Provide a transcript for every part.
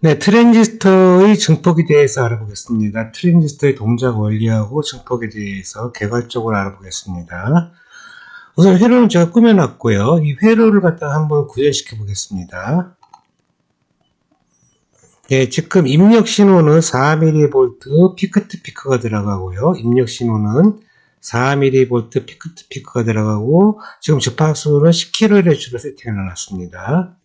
네, 트랜지스터의 증폭에 대해서 알아보겠습니다. 트랜지스터의 동작 원리하고 증폭에 대해서 개괄적으로 알아보겠습니다. 우선 회로는 제가 꾸며놨고요. 이 회로를 갖다가 한번 구현시켜 보겠습니다. 예, 지금 입력 신호는 4mV 피크 투 피크가 들어가고요. 입력 신호는 4mV 피크 투 피크가 들어가고 지금 주파수는 10kHz로 세팅해 놨습니다.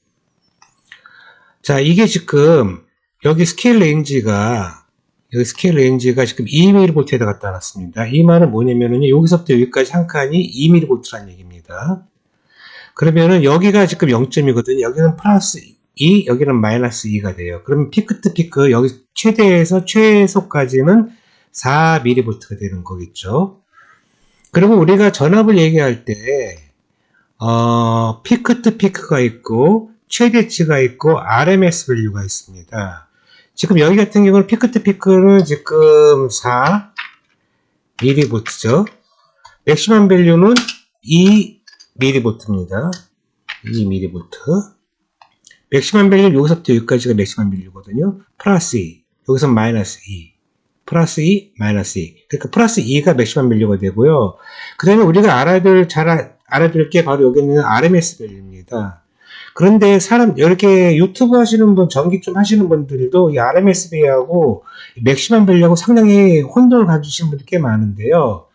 자, 이게 지금 여기 스케일 레인지가 지금 2mV에다 갖다 놨습니다. 이 말은 뭐냐면은 여기서부터 여기까지 한 칸이 2mV라는 얘기입니다. 그러면은 여기가 지금 0점이거든요. 여기는 플러스 2, 여기는 마이너스 2가 돼요. 그러면 피크 투 피크, 여기 최대에서 최소까지는 4mV가 되는 거겠죠. 그리고 우리가 전압을 얘기할 때, 피크 투 피크가 있고, 최대치가 있고, RMS 밸류가 있습니다. 지금 여기 같은 경우는 피크 투 피크는 지금 4mV죠. 맥시멈 밸류는 2mV입니다. 2mV. 맥시멈 밸류 여기서부터 여기까지가 맥시멈 밸류거든요. 플러스 2, 여기서 마이너스 2, 플러스 2, 마이너스 2. 그러니까 플러스 2가 맥시멈 밸류가 되고요. 그 다음에 우리가 알아둘 게 바로 여기 있는 RMS 밸류입니다. 그런데 이렇게 유튜브 하시는 분, 전기 좀 하시는 분들도 이 RMS 밸류하고 맥시멈 밸류하고 상당히 혼돈을 가지신 분들이 꽤 많은데요.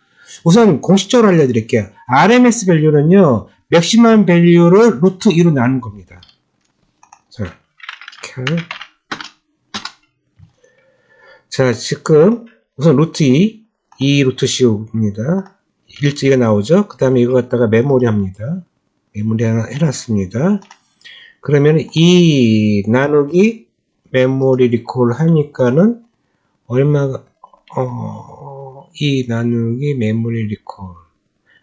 우선 공식적으로 알려드릴게요. RMS 밸류는요, 맥시멈 밸류를 루트 2로 나눈 겁니다. 자, 지금 우선 루트 2 루트 씌웁니다. 1가 나오죠. 그 다음에 이거 갖다가 메모리 합니다. 메모리 하나 해놨습니다. 그러면 2 나누기 메모리 리콜 하니까는 얼마가 2 나누기 메모리 리콜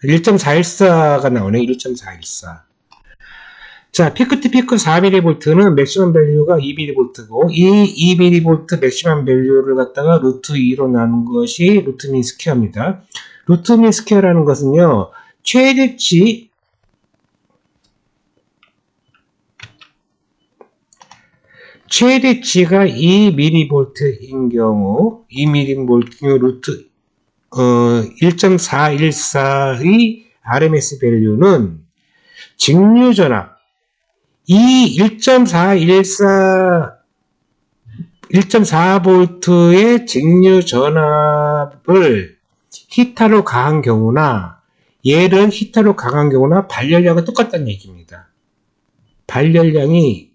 1.414가 나오네. 1.414. 자, 피크 투 피크 4mV는 맥시멈 밸류가 2mV고 이 2mV 맥시멈 밸류를 갖다가 루트 2로 나눈 것이 루트 민 스퀘어입니다. 루트 민 스퀘어라는 것은요, 최대치가 2mV인 경우 2mV 루트 1.414의 RMS 밸류는 직류전압 이 1.4V의 직류 전압을 히타로 가한 경우나 얘를 히타로 가한 경우나 발열량은 똑같다는 얘기입니다. 발열량이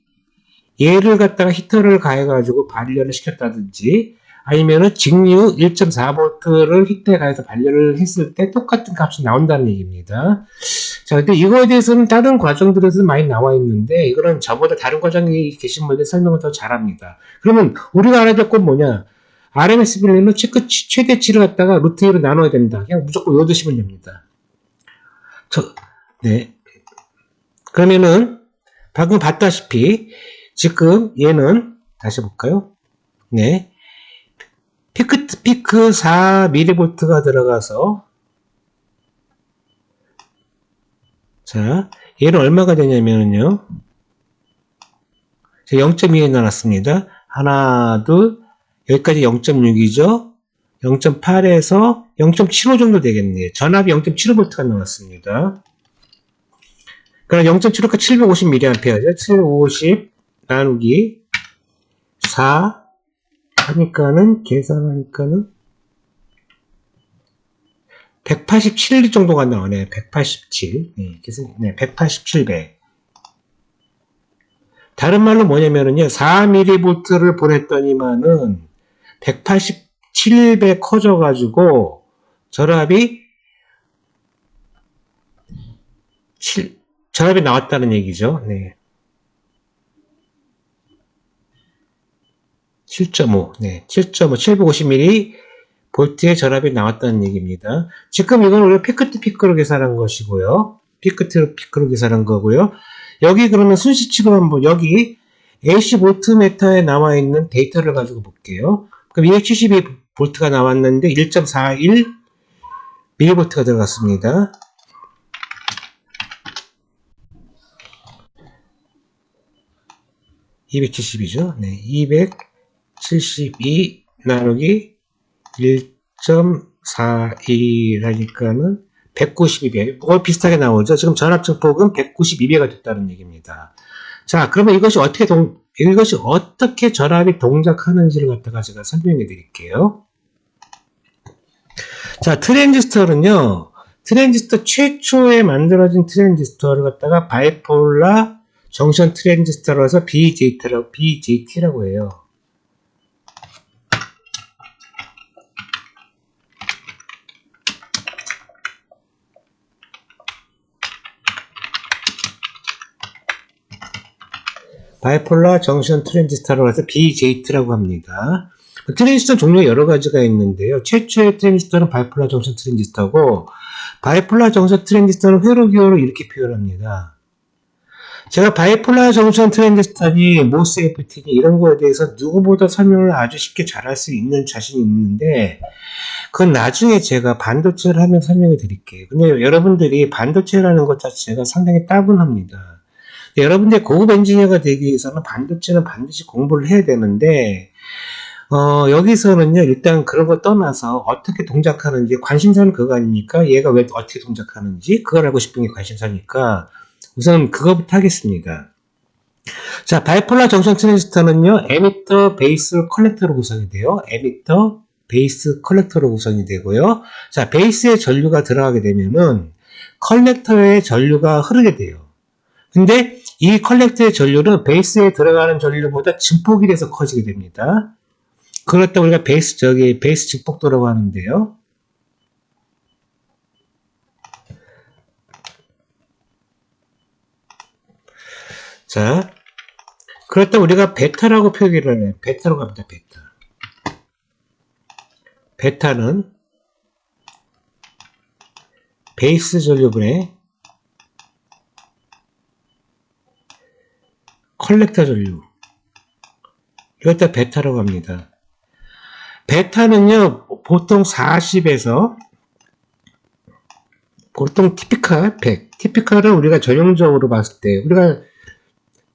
얘를 갖다가 히터를 가해가지고 발열을 시켰다든지 아니면은 직류 1.4V를 히터에 가해서 발열을 했을 때 똑같은 값이 나온다는 얘기입니다. 자, 근데 이거에 대해서는 다른 과정들에서 많이 나와 있는데, 이거는 저보다 다른 과정에 계신 분들 설명을 더 잘합니다. 그러면 우리가 알아야 될 건 뭐냐? RMS 밸류는 최대치를 갖다가 루트 2로 나눠야 됩니다. 그냥 무조건 외워두시면 됩니다. 네. 그러면은, 방금 봤다시피, 지금 얘는, 다시 볼까요? 네. 피크 4mV가 들어가서, 자, 얘는 얼마가 되냐면요. 0.2에 나눴습니다. 하나, 둘, 여기까지 0.6이죠. 0.8에서 0.75 정도 되겠네요. 전압이 0.75V가 나왔습니다. 그럼 0.75가 750mA죠. 750 나누기 4 하니까는, 계산하니까는 187 정도가 나오네. 187. 네, 187배. 다른 말로 뭐냐면은요, 4mV를 보냈더니만은 187배 커져가지고 전압이 나왔다는 얘기죠. 네. 7.5. 네. 7.5. 750mV 볼트의 전압이 나왔다는 얘기입니다. 지금 이건 우리가 피크 투 피크로 계산한 것이고요. 피크 투 피크로 계산한 거고요. 여기 그러면 순시치로 한번 여기 AC 볼트미터에 나와 있는 데이터를 가지고 볼게요. 그럼 272V가 나왔는데 1.41mV가 들어갔습니다. 270이죠. 네, 272 나누기 1.42라니까는 192배. 뭐 비슷하게 나오죠. 지금 전압증폭은 192배가 됐다는 얘기입니다. 자, 그러면 이것이 어떻게 전압이 동작하는지를 갖다가 제가 설명해 드릴게요. 자, 트랜지스터는요, 트랜지스터 최초에 만들어진 트랜지스터를 갖다가 바이폴라 정션 트랜지스터라서 BJT라고 해요. 바이폴라 정션 트랜지스터라고 해서 BJT라고 합니다. 트랜지스터 종류가 여러 가지가 있는데요. 최초의 트랜지스터는 바이폴라 정션 트랜지스터고, 바이폴라 정션 트랜지스터는 회로기호로 이렇게 표현합니다. 제가 바이폴라 정션 트랜지스터니 모스 FT니 이런 거에 대해서 누구보다 설명을 아주 쉽게 잘할 수 있는 자신이 있는데, 그건 나중에 제가 반도체를 하면 설명해 드릴게요. 근데 여러분들이 반도체라는 것 자체가 상당히 따분합니다. 여러분들 고급 엔지니어가 되기 위해서는 반도체는 반드시 공부를 해야 되는데, 여기서는요, 일단 그런 거 떠나서 어떻게 동작하는지, 관심사는 그거 아닙니까? 얘가 왜 어떻게 동작하는지, 그걸 알고 싶은 게 관심사니까, 우선 그거부터 하겠습니다. 자, 바이폴라 정션 트랜지스터는요, 에미터, 베이스, 컬렉터로 구성이 돼요. 에미터, 베이스, 컬렉터로 구성이 되고요. 자, 베이스에 전류가 들어가게 되면은, 컬렉터에 전류가 흐르게 돼요. 근데 이 컬렉터의 전류는 베이스에 들어가는 전류보다 증폭이 돼서 커지게 됩니다. 그렇다 우리가 베이스 증폭도라고 하는데요. 자, 그렇다 우리가 베타라고 표기를 해요. 베타로 갑니다. 베타. 베타는 베이스 전류분의 컬렉터 전류. 이걸 다 베타라고 합니다. 베타는요, 보통 40에서, 보통 티피칼 100. 티피칼은 우리가 전형적으로 봤을 때, 우리가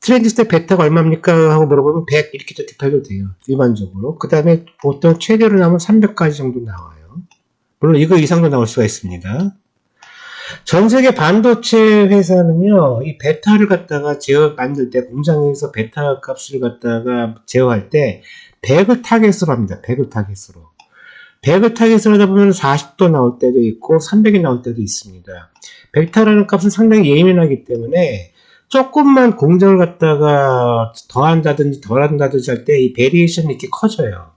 트랜지스터 베타가 얼마입니까? 하고 물어보면 100 이렇게 대답해도 돼요. 일반적으로. 그 다음에 보통 최대로 나오면 300까지 정도 나와요. 물론 이거 이상도 나올 수가 있습니다. 전 세계 반도체 회사는요, 이 베타를 갖다가 만들 때, 공장에서 베타 값을 갖다가 제어할 때, 100을 타겟으로 합니다. 100을 타겟으로. 100을 타겟으로 하다 보면 40도 나올 때도 있고, 300이 나올 때도 있습니다. 베타라는 값은 상당히 예민하기 때문에, 조금만 공정을 갖다가 더한다든지 덜한다든지 할 때 이 베리에이션이 이렇게 커져요.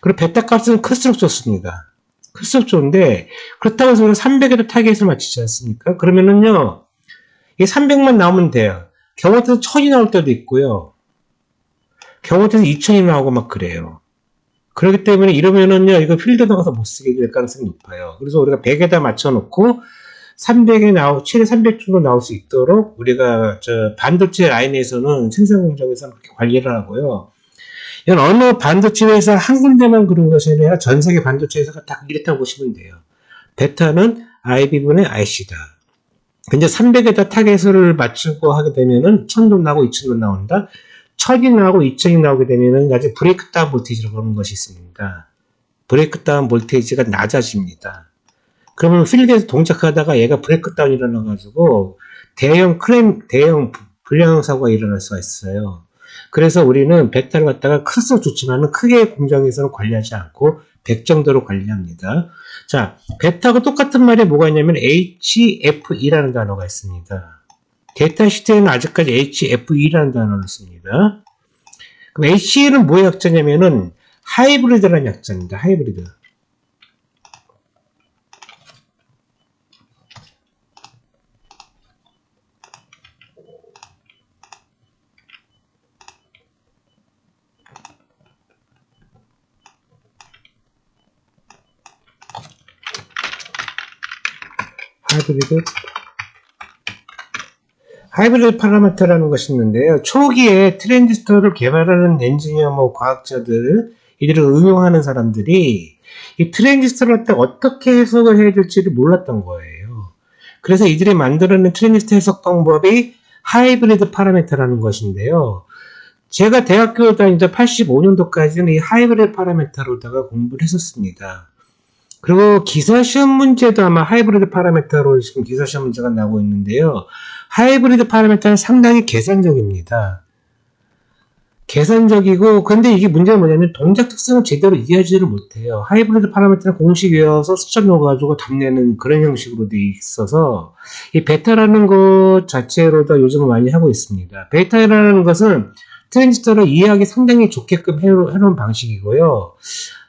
그리고 베타 값은 클수록 좋습니다. 클수록 좋은데, 그렇다고 해서 300에도 타겟을 맞추지 않습니까? 그러면은요, 이게 300만 나오면 돼요. 경우에서 1000이 나올 때도 있고요. 경우에서 2000이 나오고 막 그래요. 그렇기 때문에 이러면은요, 이거 필드 나가서 못 쓰게 될 가능성이 높아요. 그래서 우리가 100에다 맞춰놓고, 300에 최대 300 정도 나올 수 있도록 우리가 반도체 라인에서는 생산 공정에서는 그렇게 관리를 하고요. 이건 어느 반도체 회사 한 군데만 그런 것이 아니라 전 세계 반도체 회사가 딱 이렇다고 보시면 돼요. 베타는 IB분의 IC다. 근데 300에다 타겟을 맞추고 하게 되면은 1000도 나오고 2000도 나온다. 1000이 나오고 2000이 나오게 되면은 아직 브레이크 다운 볼테이지라고 하는 것이 있습니다. 브레이크 다운 볼테이지가 낮아집니다. 그러면 필드에서 동작하다가 얘가 브레이크 다운이 일어나가지고 대형 불량 사고가 일어날 수가 있어요. 그래서 우리는 베타를 갖다가 클수록 좋지만은 크게 공장에서는 관리하지 않고 100 정도로 관리합니다. 자, 베타하고 똑같은 말에 뭐가 있냐면 HFE라는 단어가 있습니다. 데이터 시트에는 아직까지 HFE라는 단어를 씁니다. 그럼 HE는 뭐의 약자냐면은 하이브리드라는 약자입니다. 하이브리드. 하이브리드 파라미터라는 것이 있는데요. 초기에 트랜지스터를 개발하는 엔지니어, 과학자들, 이들을 응용하는 사람들이 이 트랜지스터를 갖다 어떻게 해석을 해야 될지를 몰랐던 거예요. 그래서 이들이 만들어낸 트랜지스터 해석 방법이 하이브리드 파라미터라는 것인데요. 제가 대학교 다니던 85년도까지는 이 하이브리드 파라미터로다가 공부를 했었습니다. 그리고 기사 시험 문제도 아마 하이브리드 파라미터로 지금 기사 시험 문제가 나오고 있는데요. 하이브리드 파라미터는 상당히 계산적입니다. 계산적이고, 근데 이게 문제가 뭐냐면 동작 특성을 제대로 이해하지를 못해요. 하이브리드 파라미터는 공식 외워서 숫자 넣어가지고 답내는 그런 형식으로 돼 있어서 이 베타라는 것 자체로도 요즘은 많이 하고 있습니다. 베타라는 것은 트랜지스터를 이해하기 상당히 좋게끔 해놓은 방식이고요.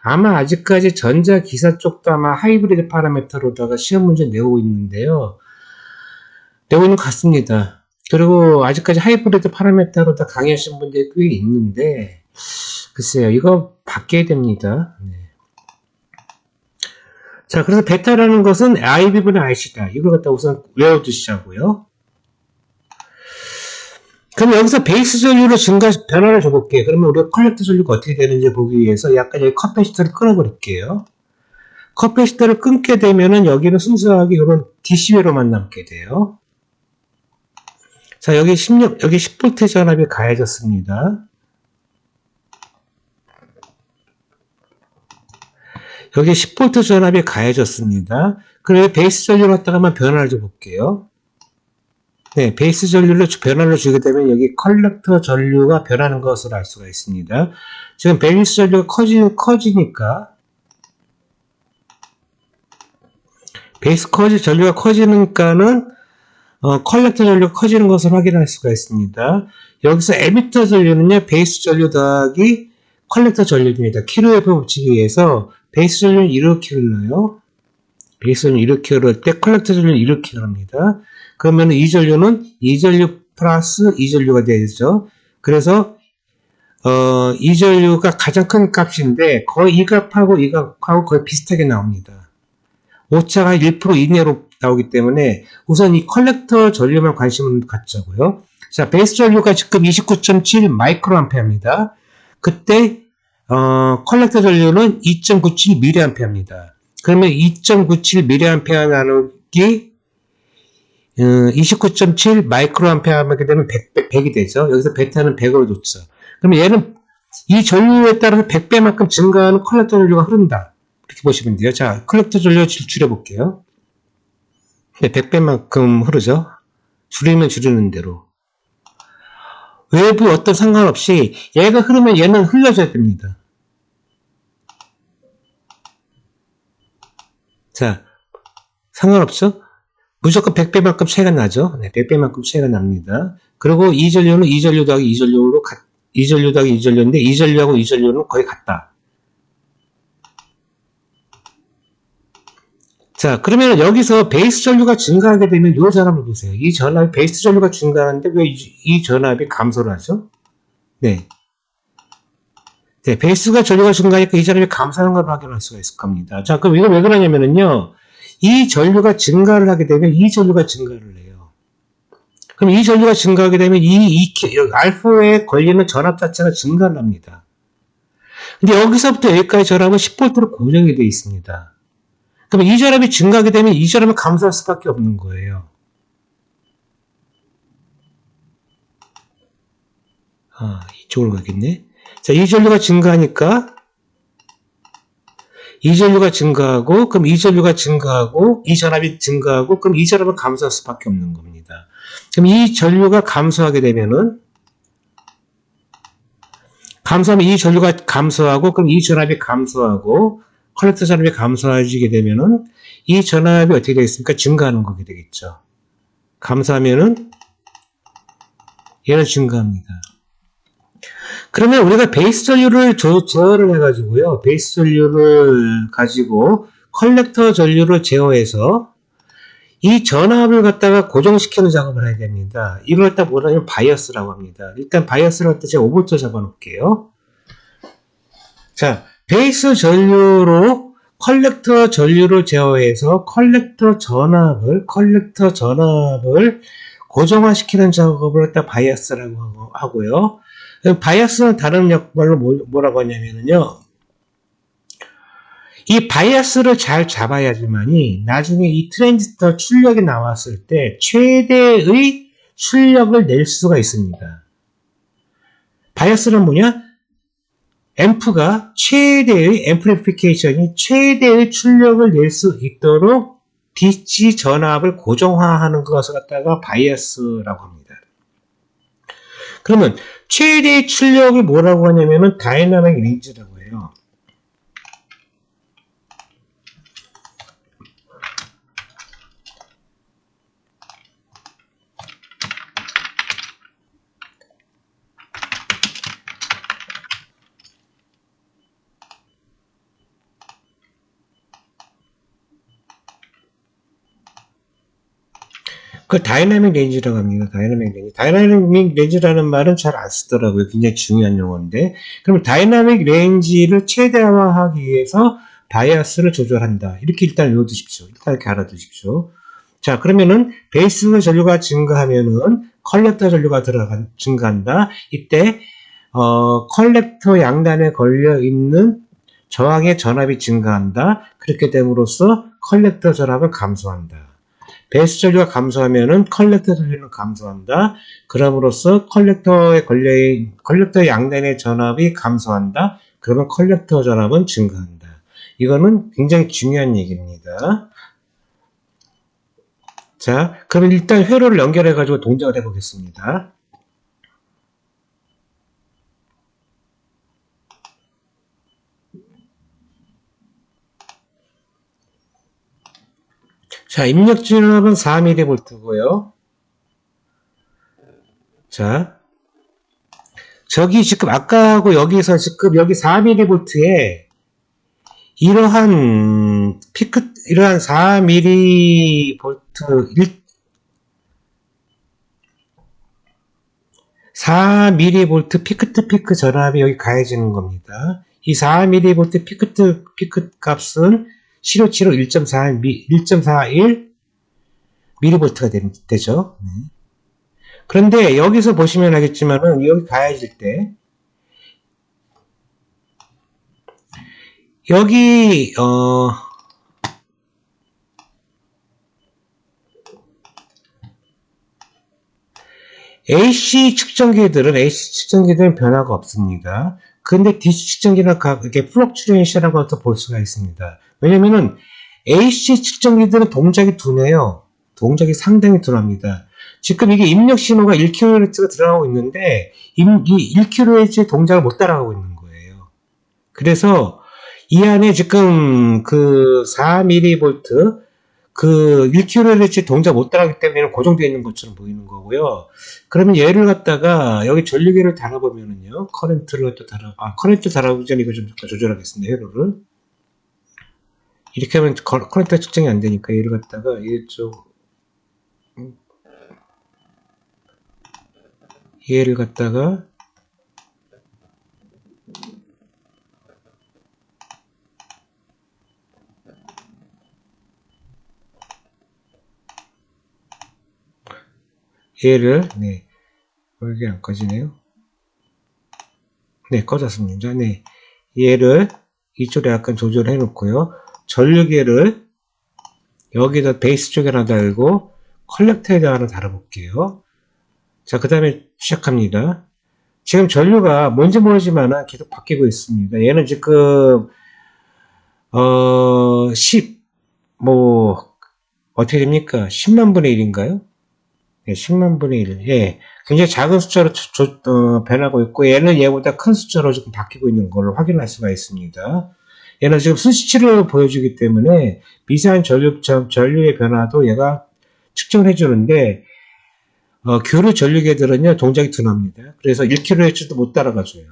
아마 아직까지 전자기사 쪽도 아마 하이브리드 파라미터로다가 시험 문제 내고 있는데요. 내고 있는 것 같습니다. 그리고 아직까지 하이브리드 파라미터로다 강의하신 분들이 꽤 있는데, 글쎄요, 이거 바뀌어야 됩니다. 네. 자, 그래서 베타라는 것은 IB분의 IC다. 이걸 갖다 우선 외워두시자고요. 그럼 여기서 베이스 전류로 변화를 줘볼게요. 그러면 우리가 컬렉터 전류가 어떻게 되는지 보기 위해서 약간 여기 커패시터를 끊어버릴게요. 커패시터를 끊게 되면은 여기는 순수하게 이런 DC배로만 남게 돼요. 자, 여기 10V 전압이 가해졌습니다. 여기 10V 전압이 가해졌습니다. 그럼 베이스 전류를 갖다가 한번 변화를 줘볼게요. 네, 베이스 전류로 변화를 주게 되면 여기 컬렉터 전류가 변하는 것을 알 수가 있습니다. 지금 베이스 전류가 커지니까 베이스 전류가 커지니까는 컬렉터 전류가 커지는 것을 확인할 수가 있습니다. 여기서 에미터 전류는요, 베이스 전류 더하기 컬렉터 전류입니다. 킬로웨이브 법칙에 의해서 베이스 전류는 이렇게 흘러요. 베이스 전류 이렇게 흐를 때 컬렉터 전류는 이렇게 흐릅니다. 그러면 이 전류는 이 전류 플러스 이 전류가 되죠. 그래서 이 전류가 가장 큰 값인데 거의 이 값하고 이 값하고 거의 비슷하게 나옵니다. 오차가 1% 이내로 나오기 때문에 우선 이 컬렉터 전류만 관심을 갖자고요. 자, 베이스 전류가 지금 29.7 마이크로암페어입니다. 그때 컬렉터 전류는 2.97 미리암페어입니다. 그러면 2.97mA 나누기 29.7 마이크로암페어 하게 되면 100이 되죠. 여기서 베타는 100으로 줬죠. 그러면 얘는 이 전류에 따라서 100배만큼 증가하는 컬렉터 전류가 흐른다. 이렇게 보시면 돼요. 자, 컬렉터 전류 줄여볼게요. 네, 100배만큼 흐르죠. 줄이면 줄이는 대로. 외부 어떤 상관없이 얘가 흐르면 얘는 흘려줘야 됩니다. 자, 상관없죠? 무조건 100배만큼 차이가 나죠? 네, 100배만큼 차이가 납니다. 그리고 이 전류는 이 전류 더하기 이 전류로 이 전류 더하기 이 전류인데 이 전류하고 이 전류는 거의 같다. 자, 그러면 여기서 베이스 전류가 증가하게 되면 이 전압을 보세요. 이 전압이 베이스 전류가 증가하는데 왜 이 전압이 감소를 하죠? 네. 네, 베이스가 전류가 증가하니까 이 전압이 감소하는 걸 확인할 수가 있을 겁니다. 자, 그럼 이거 왜 그러냐면은요, 이 전류가 증가를 하게 되면 이 전류가 증가를 해요. 그럼 이 전류가 증가하게 되면 알파에 걸리는 전압 자체가 증가를 합니다. 근데 여기서부터 여기까지 전압은 10V로 고정이 되어 있습니다. 그럼 이 전압이 증가하게 되면 이 전압은 감소할 수밖에 없는 거예요. 이쪽으로 가겠네. 자, 이 전류가 증가하니까 이 전류가 증가하고, 그럼 이 전류가 증가하고, 이 전압이 증가하고, 그럼 이 전압은 감소할 수밖에 없는 겁니다. 그럼 이 전류가 감소하게 되면은, 감소하면 이 전류가 감소하고, 그럼 이 전압이 감소하고, 컬렉터 전압이 감소해지게 되면은, 이 전압이 어떻게 되겠습니까? 증가하는 거게 되겠죠. 감소하면은, 얘는 증가합니다. 그러면 우리가 베이스 전류를 제어를 해가지고요. 베이스 전류를 가지고 컬렉터 전류를 제어해서 이 전압을 갖다가 고정시키는 작업을 해야 됩니다. 이걸 갖다 뭐라면 바이어스라고 합니다. 일단 바이어스를 갖다 제가 5V 잡아 놓을게요. 자, 베이스 전류로 컬렉터 전류를 제어해서 컬렉터 전압을 고정화시키는 작업을 갖다 바이어스라고 하고요. 바이어스는 다른 말로 뭐라고 하냐면요. 이 바이어스를 잘 잡아야지만이 나중에 이 트랜지스터 출력이 나왔을 때 최대의 출력을 낼 수가 있습니다. 바이어스는 뭐냐? 앰프가 최대의 앰플리피케이션이 최대의 출력을 낼 수 있도록 DC 전압을 고정화하는 것을 갖다가 바이어스라고 합니다. 그러면 최대의 출력을 뭐라고 하냐면은 다이나믹 렌즈라고 해요. 그 다이나믹 렌즈라고 합니다. 다이나믹 렌즈. 다이나믹 렌즈라는 말은 잘 안 쓰더라고요. 굉장히 중요한 용어인데. 그럼 다이나믹 렌즈를 최대화하기 위해서 바이어스를 조절한다. 이렇게 일단 외워두십시오. 일단 이렇게 알아두십시오. 자, 그러면은 베이스 전류가 증가하면은 컬렉터 전류가 증가한다. 이때 컬렉터 양단에 걸려 있는 저항의 전압이 증가한다. 그렇게 됨으로써 컬렉터 전압은 감소한다. 베이스 전류가 감소하면은 컬렉터 전류는 감소한다. 그럼으로써 컬렉터에 걸려있는 컬렉터 양단의 전압이 감소한다. 그러면 컬렉터 전압은 증가한다. 이거는 굉장히 중요한 얘기입니다. 자, 그럼 일단 회로를 연결해 가지고 동작을 해보겠습니다. 자, 입력 전압은 4mV고요. 자, 저기 지금 아까하고 여기서 지금 여기 4mV에 이러한 4mV 4mV 피크 투 피크 전압이 여기 가해지는 겁니다. 이 4mV 피크 투 피크 값은 실효치로 1.41 mV가 되죠. 그런데 여기서 보시면 알겠지만은 여기 가해질 때 여기 AC 측정기들은 변화가 없습니다. 근데 DC 측정기는 이렇게 플럭츄레이션이라고 해서 볼 수가 있습니다. 왜냐면은 AC 측정기들은 동작이 둔해요. 동작이 상당히 둔합니다. 지금 이게 입력 신호가 1kHz가 들어가고 있는데 이 1kHz의 동작을 못 따라가고 있는 거예요. 그래서 이 안에 지금 그 4mV 그 1kHz 동작 못 따라가기 때문에 고정되어 있는 것처럼 보이는 거고요. 그러면 얘를 갖다가 여기 전류계를 달아보면은요, 커렌트를 또 커렌트 달아보기 전에 이거 좀 잠깐 조절하겠습니다. 회로를. 이렇게 하면 커렌트가 측정이 안 되니까 얘를 갖다가 얘를 갖다가 얘를 이게 안 꺼지네요. 네, 꺼졌습니다. 네, 얘를 이쪽에 약간 조절해 놓고요. 전류계를 여기다 베이스 쪽에 하나 달고 컬렉터에다 하나 달아볼게요. 자, 그 다음에 시작합니다. 지금 전류가 뭔지 모르지만 계속 바뀌고 있습니다. 얘는 지금 어떻게 됩니까? 10만 분의 1인가요? 네, 10만 분의 1. 예, 굉장히 작은 숫자로 변하고 있고 얘는 얘보다 큰 숫자로 지금 바뀌고 있는 걸 확인할 수가 있습니다. 얘는 지금 수치를 보여주기 때문에 미세한 전류의 변화도 얘가 측정을 해주는데 교류 전류계들은요 동작이 둔합니다. 그래서 1kHz도 못 따라가줘요.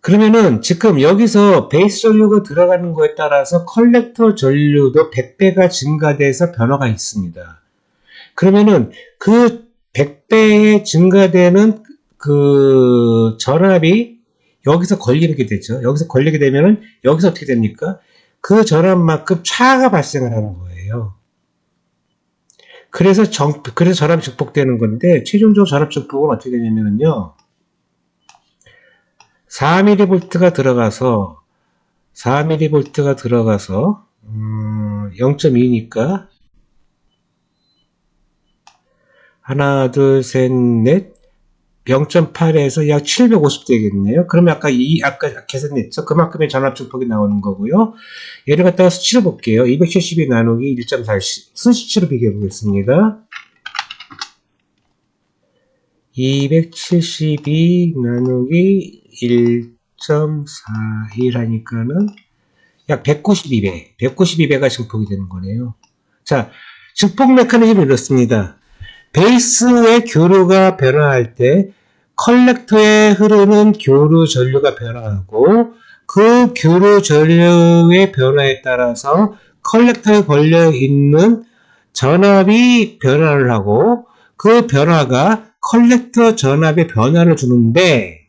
그러면은 지금 여기서 베이스 전류가 들어가는 거에 따라서 컬렉터 전류도 100배가 증가돼서 변화가 있습니다. 그러면은 그 100배에 증가되는 그 전압이 여기서 걸리게 되죠. 여기서 걸리게 되면은 여기서 어떻게 됩니까? 그 전압만큼 차가 발생을 하는 거예요. 그래서 전압이 증폭되는 건데 최종적으로 전압 증폭은 어떻게 되냐면요. 4mV가 들어가서 0.2니까 하나, 둘, 셋, 넷. 0.8에서 약 750 되겠네요. 그러면 아까 계산했죠? 그만큼의 전압 증폭이 나오는 거고요. 얘를 갖다가 수치로 볼게요. 272 나누기 1.4 수치로 비교해 보겠습니다. 272 나누기 1.41 하니까는 약 192배, 192배가 증폭이 되는 거네요. 자, 증폭 메커니즘은 이렇습니다. 베이스의 교류가 변화할 때 컬렉터에 흐르는 교류 전류가 변화하고 그 교류 전류의 변화에 따라서 컬렉터에 걸려 있는 전압이 변화를 하고 그 변화가 컬렉터 전압에 변화를 주는데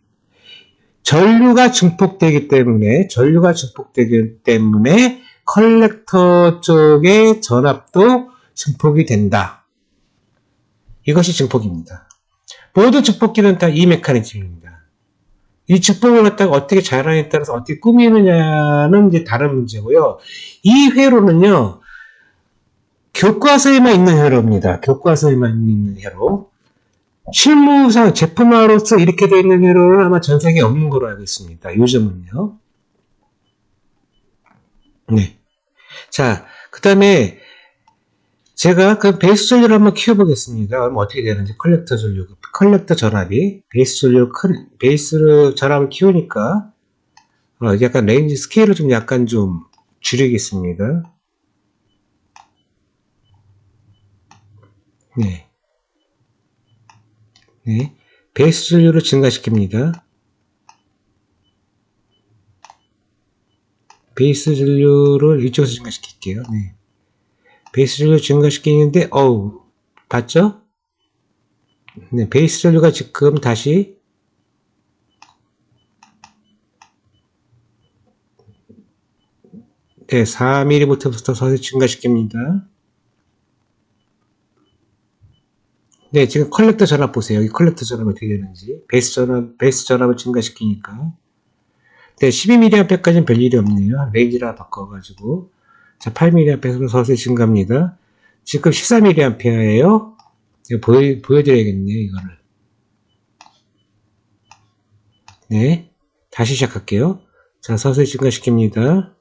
전류가 증폭되기 때문에 컬렉터 쪽의 전압도 증폭이 된다. 이것이 증폭입니다. 모든 증폭기는 다 이 메커니즘입니다. 이 증폭을 갖다가 어떻게 잘하느냐에 따라서 어떻게 꾸미느냐는 이제 다른 문제고요. 이 회로는요, 교과서에만 있는 회로입니다. 교과서에만 있는 회로. 실무상 제품화로서 이렇게 되어 있는 회로는 아마 전 세계에 없는 걸로 알고 있습니다. 요즘은요. 네. 자, 그 다음에 제가 그 베이스 전류를 한번 키워보겠습니다. 그럼 어떻게 되는지 컬렉터 전압이 베이스 전압을 키우니까 약간 레인지 스케일을 좀 약간 좀 줄이겠습니다. 네. 네. 베이스 전류를 증가시킵니다. 베이스 전류를 이쪽에서 증가시킬게요. 네. 베이스 전류 증가시키는데, 봤죠? 네, 베이스 전류가 지금 다시 네, 4mm부터 서서히 증가시킵니다. 네, 지금 컬렉터 전압 보세요. 여기 컬렉터 전압 어떻게 되는지. 베이스 전압을 증가시키니까. 네, 12mA까지는 별일이 없네요. 레인지를 바꿔가지고. 자, 8mA로 서서히 증가합니다. 지금 14mA예요. 보여드려야겠네요, 이거를. 네. 다시 시작할게요. 자, 서서히 증가시킵니다.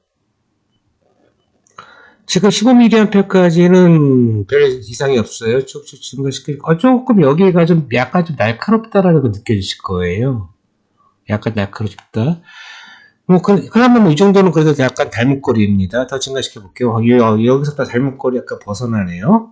지금 15mA까지는 별 이상이 없어요. 쭉쭉 증가시키고, 조금 여기가 좀 약간 좀 날카롭다라는 거 느껴지실 거예요. 약간 날카롭다. 그러면 뭐 이 정도는 그래도 약간 닮은꼴입니다. 더 증가시켜 볼게요. 여기서 또 닮은꼴이 약간 벗어나네요.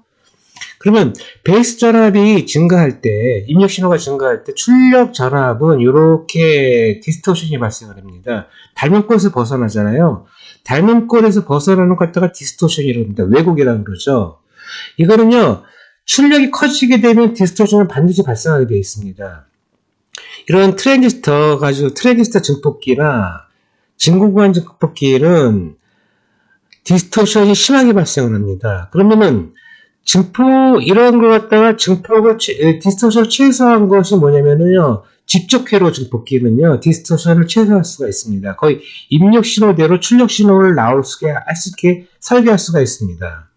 그러면 베이스 전압이 증가할 때, 입력 신호가 증가할 때 출력 전압은 이렇게 디스토션이 발생을 합니다. 닮은 꼴에서 벗어나잖아요. 닮은 꼴에서 벗어나는 것 갖다가 디스토션이라고 합니다. 왜곡이라고 그러죠. 이거는요, 출력이 커지게 되면 디스토션은 반드시 발생하게 되어 있습니다. 이런 트랜지스터 증폭기나 진공관 증폭기는 디스토션이 심하게 발생을 합니다. 그러면은 이런 걸 갖다가 디스토션을 최소화한 것이 뭐냐면요. 직접 회로 증폭기는요, 디스토션을 최소화할 수가 있습니다. 거의 입력 신호대로 출력 신호를 나올 수 있게 설계할 수가 있습니다.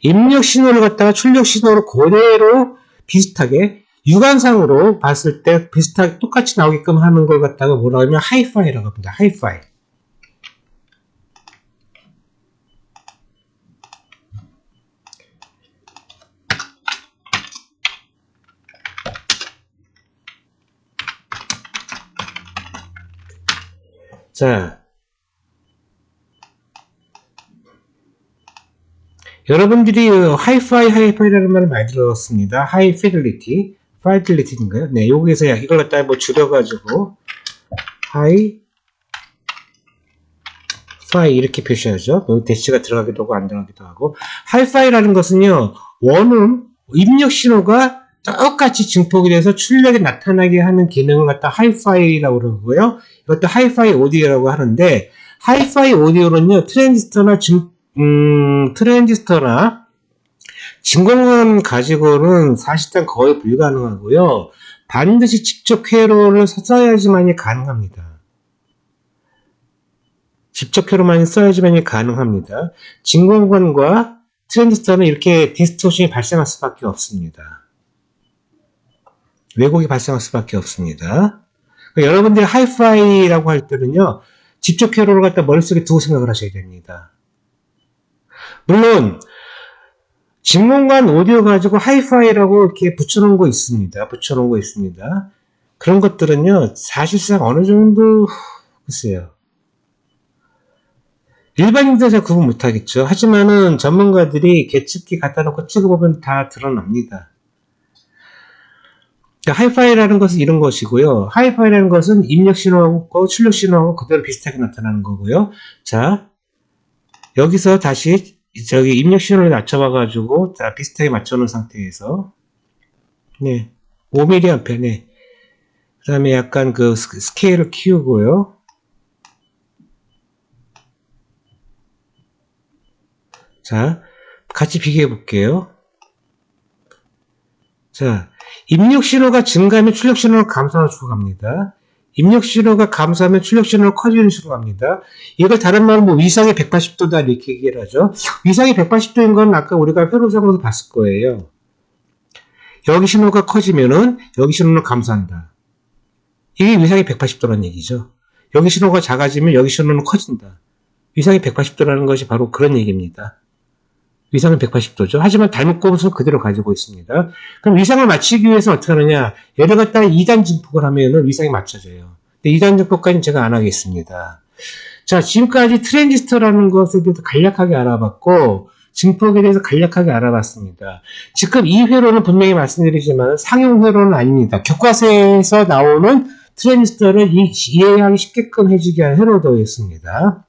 입력 신호를 갖다가 출력 신호로 그대로 비슷하게 육안상으로 봤을 때 비슷하게 똑같이 나오게끔 하는 걸 갖다가 뭐라고 하면 하이파이라고 합니다. 하이파이. 자, 여러분들이 하이파이라는 말을 많이 들었습니다. 하이 파이들리티인가요? 네, 여기서 이걸 갖다가 뭐 줄여가지고 하이파이 이렇게 표시하죠. 여기 대시가 들어가기도 하고 안 들어가기도 하고. 하이파이라는 것은요, 원음 입력 신호가 똑같이 증폭이 돼서 출력이 나타나게 하는 기능을 갖다 하이파이라고 그러고요. 이것도 하이파이 오디오라고 하는데, 하이파이 오디오는요, 트랜지스터나 진공관 가지고는 사실상 거의 불가능하고요. 반드시 직접 회로를 써야지만이 가능합니다. 직접 회로만 써야지만이 가능합니다. 진공관과 트랜지스터는 이렇게 디스토션이 발생할 수밖에 없습니다. 왜곡이 발생할 수밖에 없습니다. 그러니까 여러분들이 하이파이라고 할 때는요, 직접 회로를 갖다 머릿속에 두고 생각을 하셔야 됩니다. 물론 진공관 오디오 가지고 하이파이라고 이렇게 붙여놓은 거 있습니다. 그런 것들은요, 사실상 어느 정도, 글쎄요. 일반인들은 잘 구분 못하겠죠. 하지만은 전문가들이 계측기 갖다 놓고 찍어보면 다 드러납니다. 하이파이라는 것은 이런 것이고요. 하이파이라는 것은 입력 신호하고 출력 신호하고 그대로 비슷하게 나타나는 거고요. 자, 여기서 다시 저기 입력 신호를 낮춰봐가지고 자 비슷하게 맞춰놓은 상태에서 네 5mA 네. 그 다음에 약간 그 스케일을 키우고요. 자, 같이 비교해 볼게요. 자, 입력 신호가 증가하면 출력 신호를 감소하는 식으로 갑니다. 입력 신호가 감소하면 출력 신호를 커지는 식으로 갑니다. 이걸 다른 말로 뭐 위상이 180도다 이렇게 얘기를 하죠. 위상이 180도인 건 아까 우리가 회로상으로 봤을 거예요. 여기 신호가 커지면은 여기 신호는 감소한다. 이게 위상이 180도라는 얘기죠. 여기 신호가 작아지면 여기 신호는 커진다. 위상이 180도라는 것이 바로 그런 얘기입니다. 위상은 180도죠. 하지만 닮은꼴은 그대로 가지고 있습니다. 그럼 위상을 맞추기 위해서 어떻게 하느냐? 얘를 갖다가 2단 증폭을 하면은 위상이 맞춰져요. 근데 2단 증폭까지는 제가 안 하겠습니다. 자, 지금까지 트랜지스터라는 것에 대해서 간략하게 알아봤고, 증폭에 대해서 간략하게 알아봤습니다. 지금 이 회로는 분명히 말씀드리지만 상용 회로는 아닙니다. 교과서에서 나오는 트랜지스터를 이해하기 쉽게끔 해주기 위한 회로도였습니다.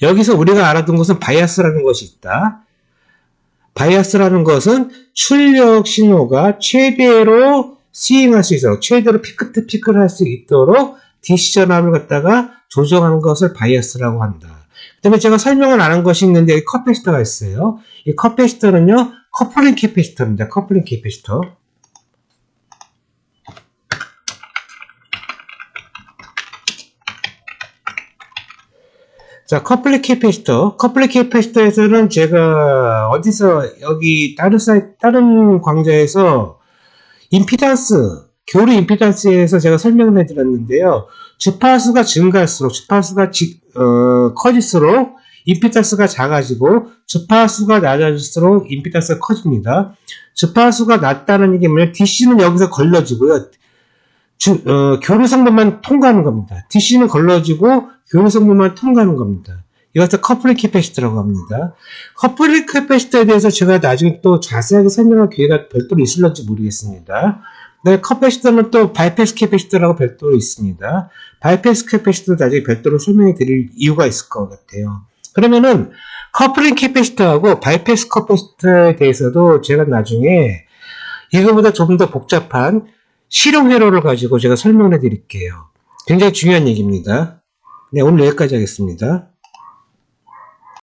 여기서 우리가 알아둔 것은 바이아스라는 것이 있다. 바이아스라는 것은 출력 신호가 최대로 스윙할 수 있도록, 최대로 피크 피크를 할 수 있도록 DC 전압을 갖다가 조정하는 것을 바이아스라고 한다. 그 다음에 제가 설명을 안 한 것이 있는데 여기 커패시터가 있어요. 이 커패시터는요, 커플링 캐패시터입니다. 커플링 캐패시터. 자, 커플링 캐패시터에서는 제가 어디서 여기 다른 광자에서 임피던스, 교류 임피던스에서 제가 설명을 해드렸는데요. 주파수가 증가할수록, 커질수록 임피던스가 작아지고 주파수가 낮아질수록 임피던스가 커집니다. 주파수가 낮다는 얘기 뭐냐면 DC는 여기서 걸러지고요. 교류 성분만 통과하는 겁니다. DC는 걸러지고 교류 성분만 통과하는 겁니다. 이것을 커플링 캐패시터라고 합니다. 커플링 캐패시터에 대해서 제가 나중에 또 자세하게 설명할 기회가 별도로 있을런지 모르겠습니다. 네, 커패시터는 또 바이패스 캐패시터라고 별도로 있습니다. 바이패스 캐패시터도 나중에 별도로 설명해 드릴 이유가 있을 것 같아요. 그러면은 커플링 캐패시터하고 바이패스 캐패시터에 대해서도 제가 나중에 이거보다 조금 더 복잡한 실용 회로를 가지고 제가 설명해 드릴게요. 굉장히 중요한 얘기입니다. 네, 오늘 여기까지 하겠습니다.